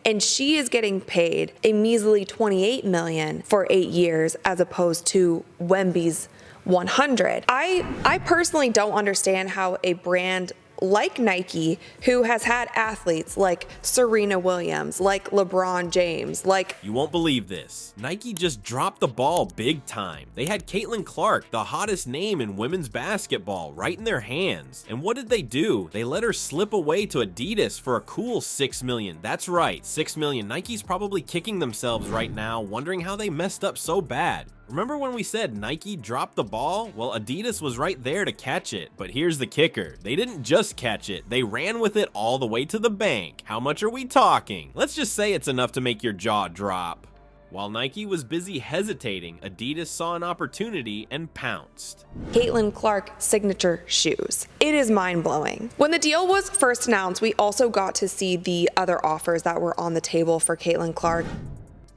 and she is getting paid a measly $28 million for 8 years as opposed to Wemby's 100. I personally don't understand how a brand like Nike, who has had athletes like Serena Williams, like LeBron James, like... You won't believe this. Nike just dropped the ball big time. They had Caitlin Clark, the hottest name in women's basketball, right in their hands. And what did they do? They let her slip away to Adidas for a cool $6 million. That's right, $6 million. Nike's probably kicking themselves right now, wondering how they messed up so bad. Remember when we said Nike dropped the ball? Well, Adidas was right there to catch it, but here's the kicker. They didn't just catch it, they ran with it all the way to the bank. How much are we talking? Let's just say it's enough to make your jaw drop. While Nike was busy hesitating, Adidas saw an opportunity and pounced. Caitlin Clark signature shoes. It is mind-blowing. When the deal was first announced, we also got to see the other offers that were on the table for Caitlin Clark.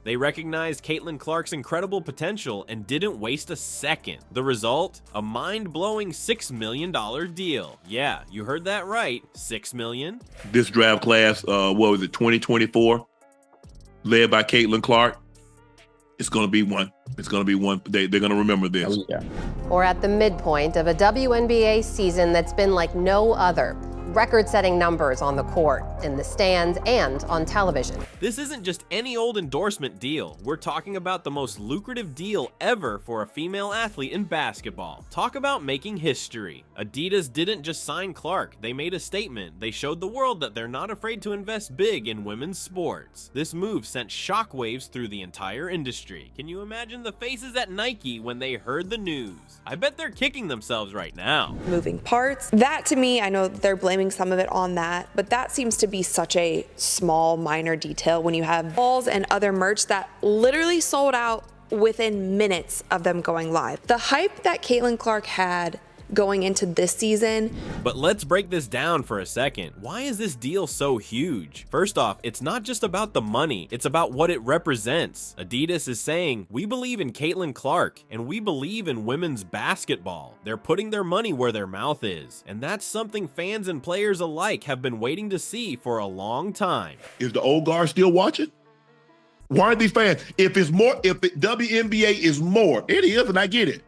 They recognized Caitlin Clark's incredible potential and didn't waste a second. The result? A mind-blowing $6 million deal. Yeah, you heard that right, $6 million. This draft class, 2024, led by Caitlin Clark, it's going to be one. It's going to be one. They're going to remember this. Oh, yeah. We're at the midpoint of a WNBA season that's been like no other. Record-setting numbers on the court, in the stands, and on television. This isn't just any old endorsement deal. We're talking about the most lucrative deal ever for a female athlete in basketball. Talk about making history. Adidas didn't just sign Clark. They made a statement. They showed the world that they're not afraid to invest big in women's sports. This move sent shockwaves through the entire industry. Can you imagine the faces at Nike when they heard the news? I bet they're kicking themselves right now. Moving parts. That to me, I know they're blaming some of it on that, but that seems to be such a small, minor detail when you have balls and other merch that literally sold out within minutes of them going live. The hype that Caitlin Clark had going into this season. But let's break this down for a second. Why is this deal so huge? First off, it's not just about the money, it's about what it represents. Adidas is saying, we believe in Caitlin Clark, and we believe in women's basketball. They're putting their money where their mouth is, and that's something fans and players alike have been waiting to see for a long time. Is the old guard still watching? Why aren't these fans? If the WNBA is more, it is, and I get it.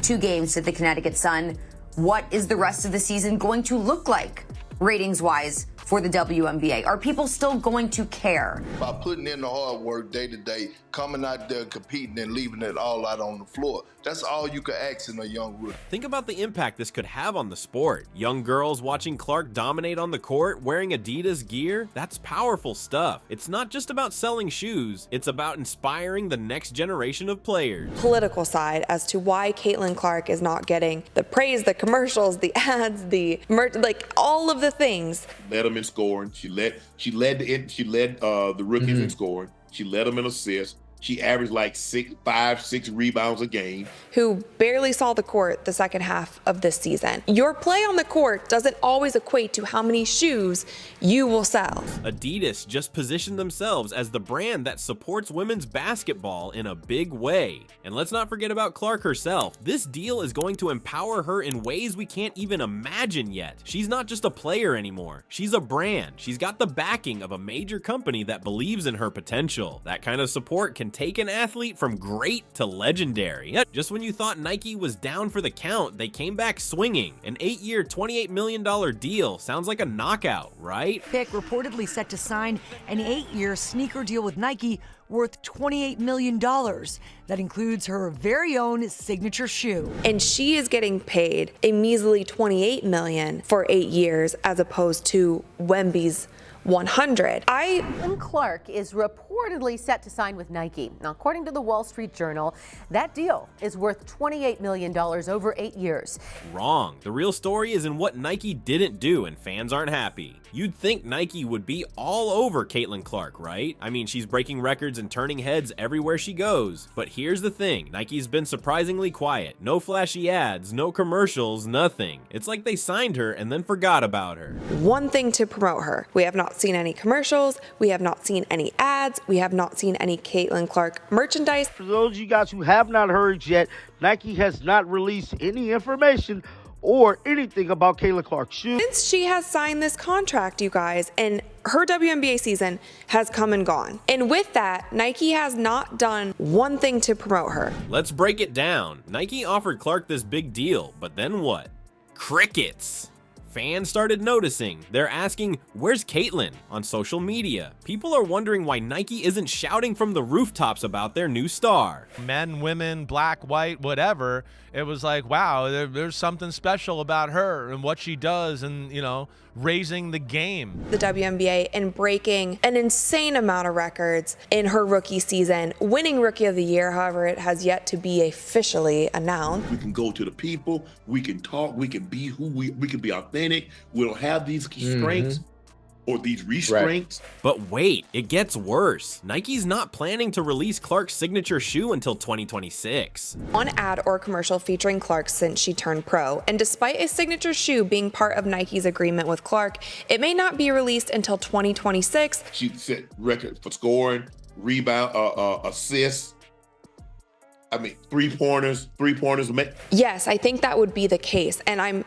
2 games at the Connecticut Sun. What is the rest of the season going to look like, ratings-wise, for the WNBA? Are people still going to care? By putting in the hard work day to day, coming out there competing and leaving it all out on the floor. That's all you can ask in a young rookie. Think about the impact this could have on the sport. Young girls watching Clark dominate on the court, wearing Adidas gear, that's powerful stuff. It's not just about selling shoes, it's about inspiring the next generation of players. Political side as to why Caitlin Clark is not getting the praise, the commercials, the ads, the merch, like all of the things. Led them in scoring. She led the rookies in scoring. She led them in assists. She averaged like 6 rebounds a game. Who barely saw the court the second half of this season. Your play on the court doesn't always equate to how many shoes you will sell. Adidas just positioned themselves as the brand that supports women's basketball in a big way. And let's not forget about Clark herself. This deal is going to empower her in ways we can't even imagine yet. She's not just a player anymore. She's a brand. She's got the backing of a major company that believes in her potential. That kind of support can take an athlete from great to legendary. Just when you thought Nike was down for the count, they came back swinging. An 8-year, $28 million deal sounds like a knockout, right? Pick reportedly set to sign an 8-year sneaker deal with Nike worth $28 million. That includes her very own signature shoe. And she is getting paid a measly $28 million for 8 years as opposed to Wemby's 100. Caitlin Clark is reportedly set to sign with Nike. Now, according to the Wall Street Journal, that deal is worth $28 million over 8 years. Wrong. The real story is in what Nike didn't do, and fans aren't happy. You'd think Nike would be all over Caitlin Clark, right? I mean, she's breaking records and turning heads everywhere she goes. But here's the thing, Nike's been surprisingly quiet. No flashy ads, no commercials, nothing. It's like they signed her and then forgot about her. One thing to promote her. We have not seen any commercials. We have not seen any ads. We have not seen any Caitlin Clark merchandise. For those of you guys who have not heard yet, Nike has not released any information or anything about Caitlin Clark's shoes. Since she has signed this contract, you guys, and her WNBA season has come and gone. And with that, Nike has not done one thing to promote her. Let's break it down. Nike offered Clark this big deal, but then what? Crickets. Fans started noticing. They're asking, where's Caitlin on social media? People are wondering why Nike isn't shouting from the rooftops about their new star. Men, women, black, white, whatever. It was like, wow, there's something special about her and what she does and, you know, raising the game. The WNBA and breaking an insane amount of records in her rookie season, winning Rookie of the Year. However, it has yet to be officially announced. We can go to the people, we can talk, we can be who we can be authentic. We don't have these constraints or these restraints. Right. But wait, it gets worse. Nike's not planning to release Clark's signature shoe until 2026. One ad or commercial featuring Clark since she turned pro, and despite a signature shoe being part of Nike's agreement with Clark, it may not be released until 2026. She set record for scoring, rebound, assists. I mean, three-pointers. Yes, I think that would be the case, and I'm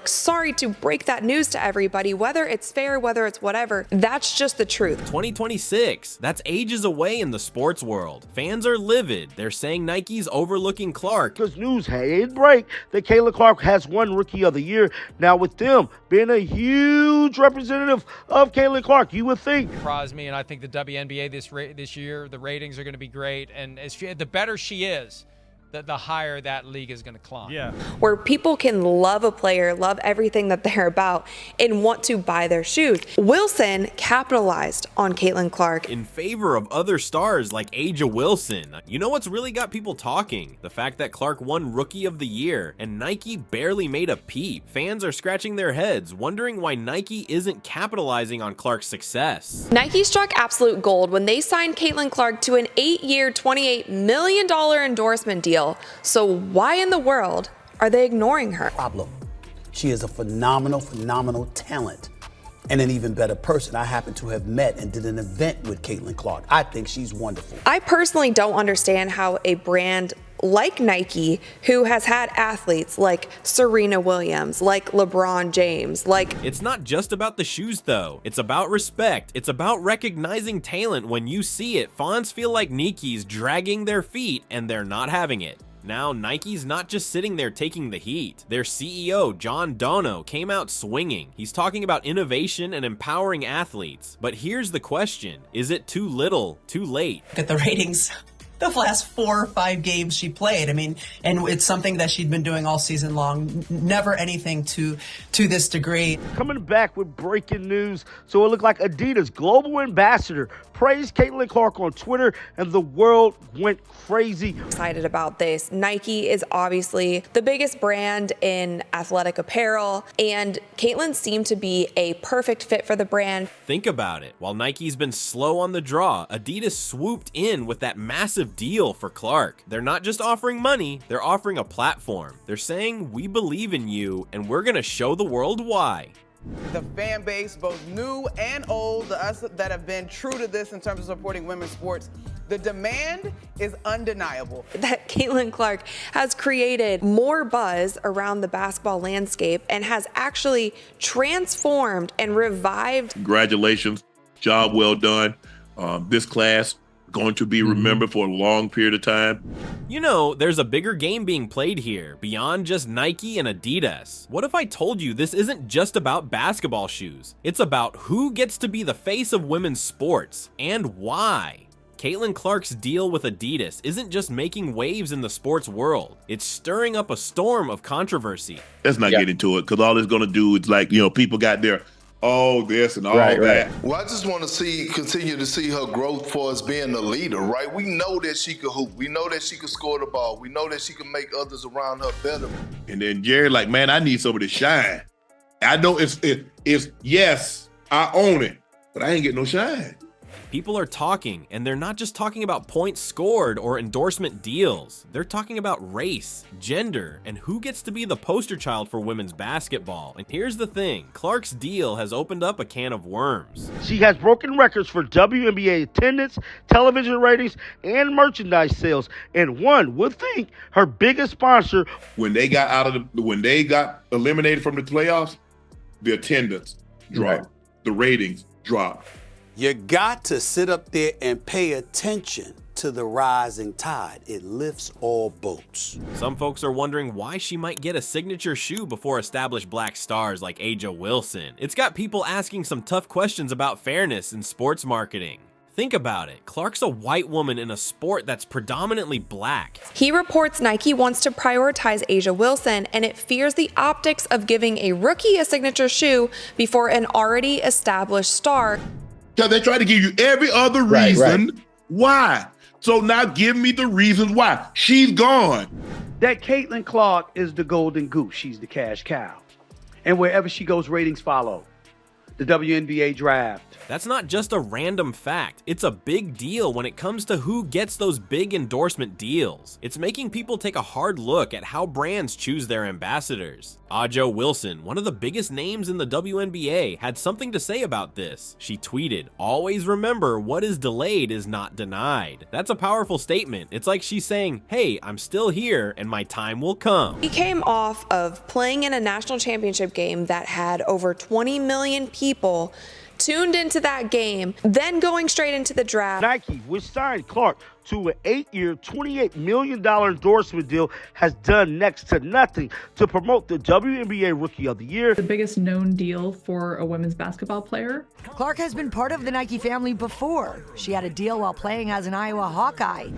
sorry to break that news to everybody, whether it's fair, whether it's whatever, that's just the truth. 2026, that's ages away in the sports world. Fans are livid. They're saying Nike's overlooking Clark. Because news had break that Caitlin Clark has won Rookie of the Year. Now with them being a huge representative of Caitlin Clark, you would think. Surprised me, and I think the WNBA this year, the ratings are going to be great, and the better she is, the higher that league is going to climb. Yeah. Where people can love a player, love everything that they're about, and want to buy their shoes. Wilson capitalized on Caitlin Clark in favor of other stars like A'ja Wilson. You know what's really got people talking? The fact that Clark won Rookie of the Year and Nike barely made a peep. Fans are scratching their heads, wondering why Nike isn't capitalizing on Clark's success. Nike struck absolute gold when they signed Caitlin Clark to an 8-year, $28 million endorsement deal. So why in the world are they ignoring her? Problem. She is a phenomenal talent and an even better person. I happen to have met and did an event with Caitlin Clark. I think she's wonderful. I personally don't understand how a brand like Nike, who has had athletes like Serena Williams, like LeBron James, It's not just about the shoes though. It's about respect. It's about recognizing talent when you see it. Fans feel like Nike's dragging their feet and they're not having it. Now, Nike's not just sitting there taking the heat. Their CEO, John Dono, came out swinging. He's talking about innovation and empowering athletes. But here's the question. Is it too little, too late? Look at the ratings. The last 4 or 5 games she played. I mean, and it's something that she'd been doing all season long. Never anything to this degree. Coming back with breaking news. So it looked like Adidas global ambassador praised Caitlin Clark on Twitter, and the world went crazy. Excited about this. Nike is obviously the biggest brand in athletic apparel, and Caitlin seemed to be a perfect fit for the brand. Think about it. While Nike's been slow on the draw, Adidas swooped in with that massive deal for Clark. They're not just offering money, they're offering a platform. They're saying, we believe in you, and we're gonna show the world why. The fan base, both new and old, us that have been true to this in terms of supporting women's sports, the demand is undeniable. That Caitlin Clark has created more buzz around the basketball landscape and has actually transformed and revived. Congratulations, job well done. This class going to be remembered for a long period of time. You know, there's a bigger game being played here, beyond just Nike and Adidas. What if I told you this isn't just about basketball shoes? It's about who gets to be the face of women's sports, and why. Caitlin Clark's deal with Adidas isn't just making waves in the sports world, it's stirring up a storm of controversy. Let's not get into it, because all it's gonna do is people got their this and all that. Right. Well, I just want to continue to see her growth for us being a leader, right? We know that she could hoop. We know that she could score the ball. We know that she can make others around her better. And then Jerry, man, I need somebody to shine. I know it's yes, I own it, but I ain't getting no shine. People are talking, and they're not just talking about points scored or endorsement deals. They're talking about race, gender, and who gets to be the poster child for women's basketball. And here's the thing, Clark's deal has opened up a can of worms. She has broken records for WNBA attendance, television ratings, and merchandise sales. And one would think her biggest sponsor, when they got eliminated from the playoffs, the attendance dropped, the ratings dropped. You got to sit up there and pay attention to the rising tide. It lifts all boats. Some folks are wondering why she might get a signature shoe before established black stars like Aja Wilson. It's got people asking some tough questions about fairness in sports marketing. Think about it. Clark's a white woman in a sport that's predominantly black. He reports Nike wants to prioritize Aja Wilson, and it fears the optics of giving a rookie a signature shoe before an already established star. Because they try to give you every other reason why. So now give me the reasons why. She's gone. that Caitlin Clark is the golden goose. She's the cash cow. And wherever she goes, ratings follow. The WNBA draft. That's not just a random fact. It's a big deal when it comes to who gets those big endorsement deals. It's making people take a hard look at how brands choose their ambassadors. Aja Wilson, one of the biggest names in the WNBA, had something to say about this. She tweeted, "Always remember, what is delayed is not denied." That's a powerful statement. It's like she's saying, hey, I'm still here and my time will come. He came off of playing in a national championship game that had over 20 million people tuned into that game, then going straight into the draft. Nike, which signed Clark to an 8-year, $28 million endorsement deal, has done next to nothing to promote the WNBA Rookie of the Year. The biggest known deal for a women's basketball player. Clark has been part of the Nike family before. She had a deal while playing as an Iowa Hawkeye.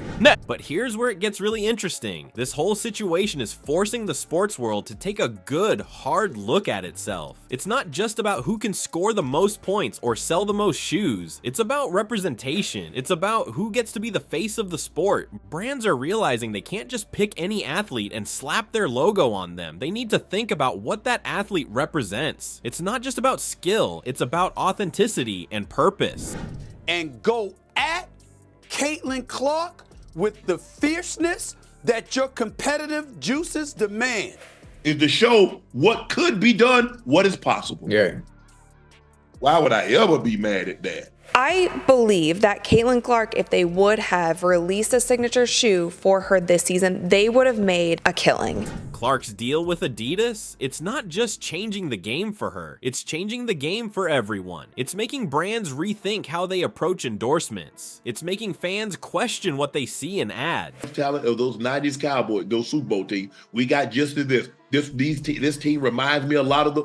But here's where it gets really interesting. This whole situation is forcing the sports world to take a good, hard look at itself. It's not just about who can score the most points or sell the most shoes. It's about representation. It's about who gets to be the face of the sport. Brands are realizing they can't just pick any athlete and slap their logo on them. They need to think about what that athlete represents. It's not just about skill, it's about authenticity and purpose. And go at Caitlin Clark with the fierceness that your competitive juices demand. Is to show what could be done, what is possible. Yeah. Why would I ever be mad at that? I believe that Caitlin Clark, if they would have released a signature shoe for her this season, they would have made a killing. Clark's deal with Adidas, it's not just changing the game for her, it's changing the game for everyone. It's making brands rethink how they approach endorsements. It's making fans question what they see in ads. Talent of those 90s Cowboys, those Super Bowl teams, we got just this. This team reminds me a lot of the.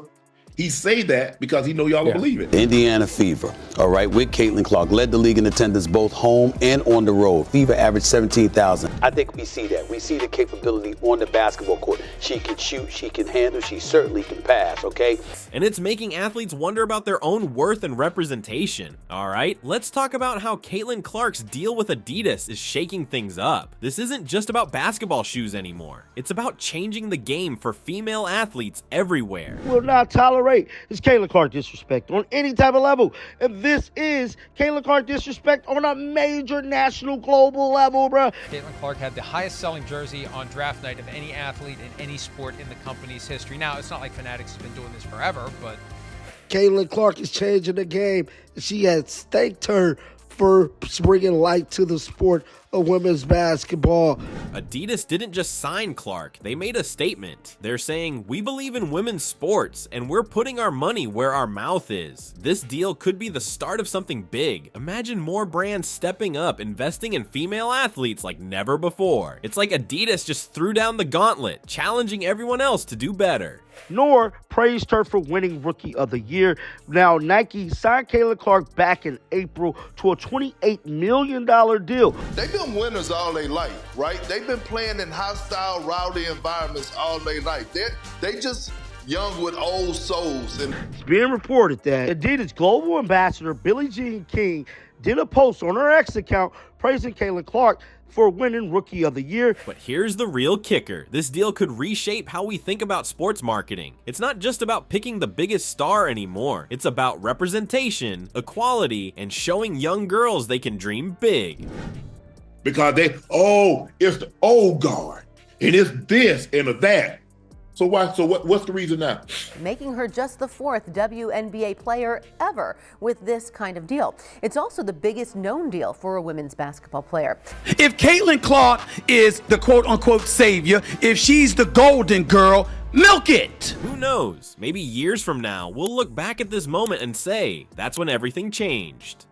He say that because he know y'all don't believe it. Indiana Fever, all right, with Caitlin Clark, led the league in attendance both home and on the road. Fever averaged 17,000. I think we see that. We see the capability on the basketball court. She can shoot, she can handle, she certainly can pass, okay? And it's making athletes wonder about their own worth and representation. All right, let's talk about how Caitlin Clark's deal with Adidas is shaking things up. This isn't just about basketball shoes anymore. It's about changing the game for female athletes everywhere. Will not tolerate this Caitlin Clark disrespect on any type of level. And this is Caitlin Clark disrespect on a major national global level, bro. Caitlin Clark had the highest selling jersey on draft night of any athlete in any sport in the company's history. Now, it's not like Fanatics has been doing this forever, but Caitlin Clark is changing the game. She has thanked her for bringing light to the sport of women's basketball. Adidas didn't just sign Clark, they made a statement. They're saying, we believe in women's sports and we're putting our money where our mouth is. This deal could be the start of something big. Imagine more brands stepping up, investing in female athletes like never before. It's like Adidas just threw down the gauntlet, challenging everyone else to do better. Nor praised her for winning Rookie of the Year. Now, Nike signed Caitlin Clark back in April to a $28 million deal. They've been winners all their life, right? They've been playing in hostile, rowdy environments all their life. They just young with old souls. And it's being reported that Adidas global ambassador Billie Jean King did a post on her X account praising Caitlin Clark, for winning Rookie of the Year. But here's the real kicker. This deal could reshape how we think about sports marketing. It's not just about picking the biggest star anymore. It's about representation, equality, and showing young girls they can dream big. Because it's the old guard, and it's this and that. So what's the reason now? Making her just the 4th WNBA player ever with this kind of deal. It's also the biggest known deal for a women's basketball player. If Caitlin Clark is the quote-unquote savior, if she's the golden girl, milk it! Who knows? Maybe years from now, we'll look back at this moment and say, that's when everything changed.